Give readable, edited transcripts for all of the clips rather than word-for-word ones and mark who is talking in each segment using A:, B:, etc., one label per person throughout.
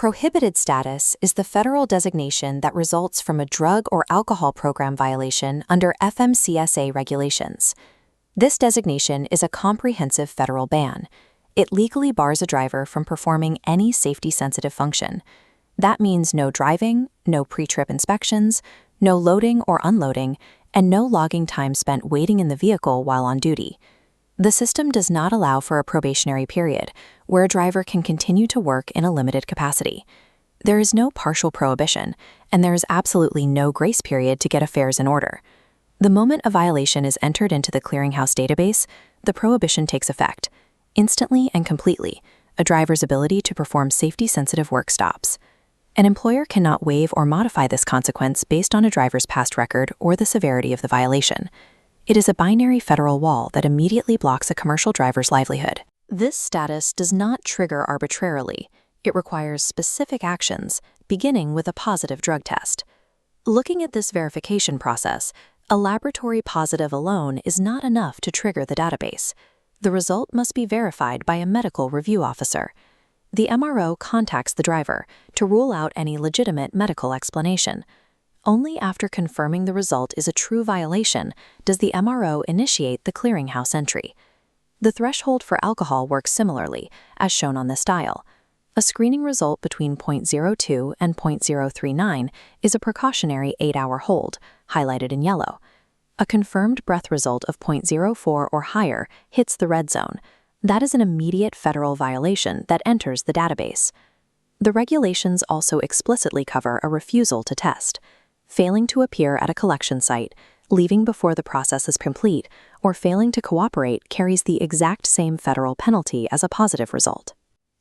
A: Prohibited status is the federal designation that results from a drug or alcohol program violation under FMCSA regulations. This designation is a comprehensive federal ban. It legally bars a driver from performing any safety-sensitive function. That means no driving, no pre-trip inspections, no loading or unloading, and no logging time spent waiting in the vehicle while on duty. The system does not allow for a probationary period, where a driver can continue to work in a limited capacity. There is no partial prohibition, and there is absolutely no grace period to get affairs in order. The moment a violation is entered into the clearinghouse database, the prohibition takes effect. Instantly and completely, a driver's ability to perform safety-sensitive work stops. An employer cannot waive or modify this consequence based on a driver's past record or the severity of the violation. It is a binary federal wall that immediately blocks a commercial driver's livelihood. This status does not trigger arbitrarily. It requires specific actions, beginning with a positive drug test. Looking at this verification process, a laboratory positive alone is not enough to trigger the database. The result must be verified by a medical review officer. The MRO contacts the driver to rule out any legitimate medical explanation. Only after confirming the result is a true violation does the MRO initiate the clearinghouse entry. The threshold for alcohol works similarly, as shown on this dial. A screening result between 0.02 and 0.039 is a precautionary 8-hour hold, highlighted in yellow. A confirmed breath result of 0.04 or higher hits the red zone. That is an immediate federal violation that enters the database. The regulations also explicitly cover a refusal to test. Failing to appear at a collection site, leaving before the process is complete, or failing to cooperate carries the exact same federal penalty as a positive result.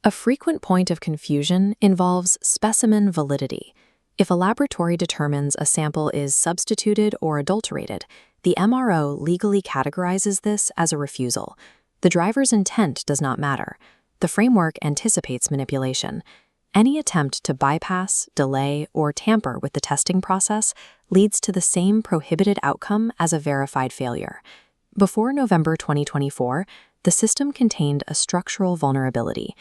A: A frequent point of confusion involves specimen validity. If a laboratory determines a sample is substituted or adulterated, the MRO legally categorizes this as a refusal. The driver's intent does not matter. The framework anticipates manipulation. Any attempt to bypass, delay, or tamper with the testing process leads to the same prohibited outcome as a verified failure. Before November 2024, the system contained a structural vulnerability.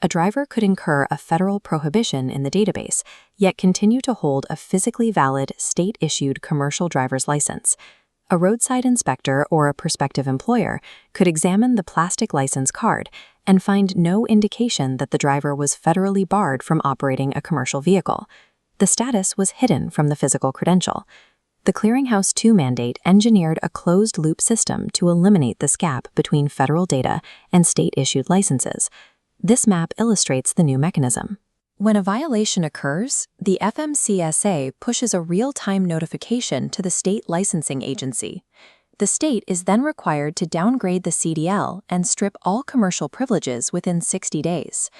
A: A driver could incur a federal prohibition in the database, yet continue to hold a physically valid, state-issued commercial driver's license. A roadside inspector or a prospective employer could examine the plastic license card and find no indication that the driver was federally barred from operating a commercial vehicle. The status was hidden from the physical credential. The Clearinghouse 2 mandate engineered a closed-loop system to eliminate this gap between federal data and state-issued licenses. This map illustrates the new mechanism. When a violation occurs, the FMCSA pushes a real-time notification to the state licensing agency. The state is then required to downgrade the CDL and strip all commercial privileges within 60 days.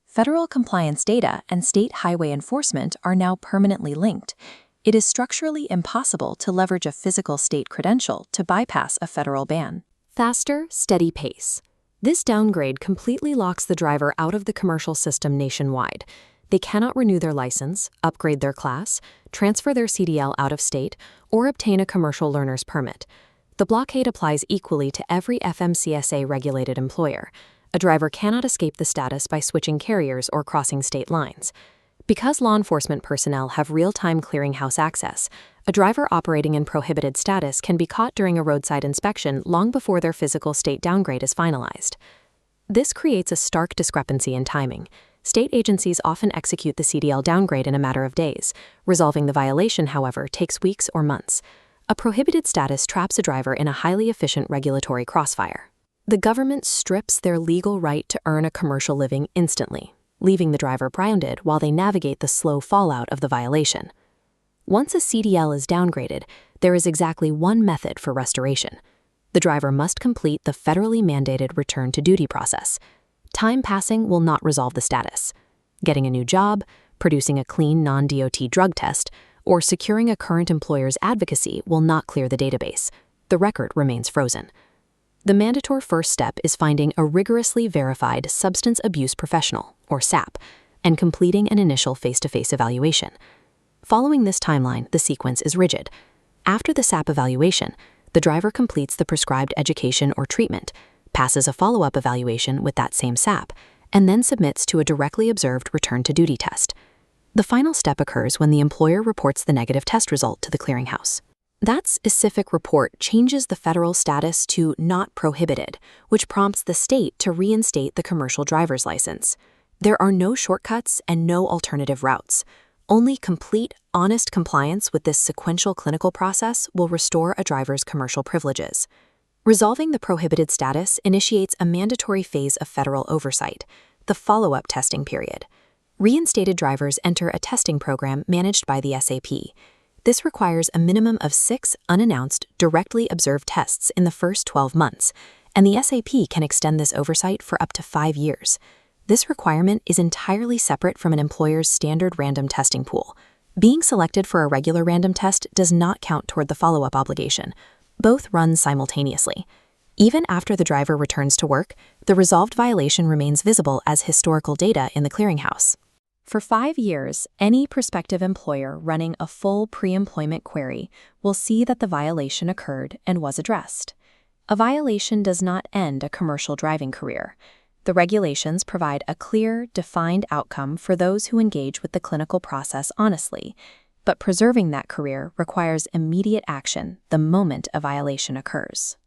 A: Federal compliance data and state highway enforcement are now permanently linked. It is structurally impossible to leverage a physical state credential to bypass a federal ban. Faster, steady pace. This downgrade completely locks the driver out of the commercial system nationwide. They cannot renew their license, upgrade their class, transfer their CDL out of state, or obtain a commercial learner's permit. The blockade applies equally to every FMCSA-regulated employer. A driver cannot escape the status by switching carriers or crossing state lines. Because law enforcement personnel have real-time clearinghouse access, a driver operating in prohibited status can be caught during a roadside inspection long before their physical state downgrade is finalized. This creates a stark discrepancy in timing. State agencies often execute the CDL downgrade in a matter of days. Resolving the violation, however, takes weeks or months. A prohibited status traps a driver in a highly efficient regulatory crossfire. The government strips their legal right to earn a commercial living instantly, leaving the driver grounded while they navigate the slow fallout of the violation. Once a CDL is downgraded, there is exactly one method for restoration. The driver must complete the federally mandated return to duty process. Time passing will not resolve the status. Getting a new job, producing a clean non-DOT drug test, or securing a current employer's advocacy will not clear the database. The record remains frozen. The mandatory first step is finding a rigorously verified substance abuse professional, or SAP, and completing an initial face-to-face evaluation. Following this timeline, the sequence is rigid. After the SAP evaluation, the driver completes the prescribed education or treatment, passes a follow-up evaluation with that same SAP, and then submits to a directly observed return-to-duty test. The final step occurs when the employer reports the negative test result to the clearinghouse. That specific report changes the federal status to not prohibited, which prompts the state to reinstate the commercial driver's license. There are no shortcuts and no alternative routes. Only complete, honest compliance with this sequential clinical process will restore a driver's commercial privileges. Resolving the prohibited status initiates a mandatory phase of federal oversight, the follow-up testing period. Reinstated drivers enter a testing program managed by the SAP. This requires a minimum of 6 unannounced, directly observed tests in the first 12 months, and the SAP can extend this oversight for up to 5 years. This requirement is entirely separate from an employer's standard random testing pool. Being selected for a regular random test does not count toward the follow-up obligation. Both run simultaneously. Even after the driver returns to work, the resolved violation remains visible as historical data in the clearinghouse. For 5 years, any prospective employer running a full pre-employment query will see that the violation occurred and was addressed. A violation does not end a commercial driving career. The regulations provide a clear, defined outcome for those who engage with the clinical process honestly, but preserving that career requires immediate action the moment a violation occurs.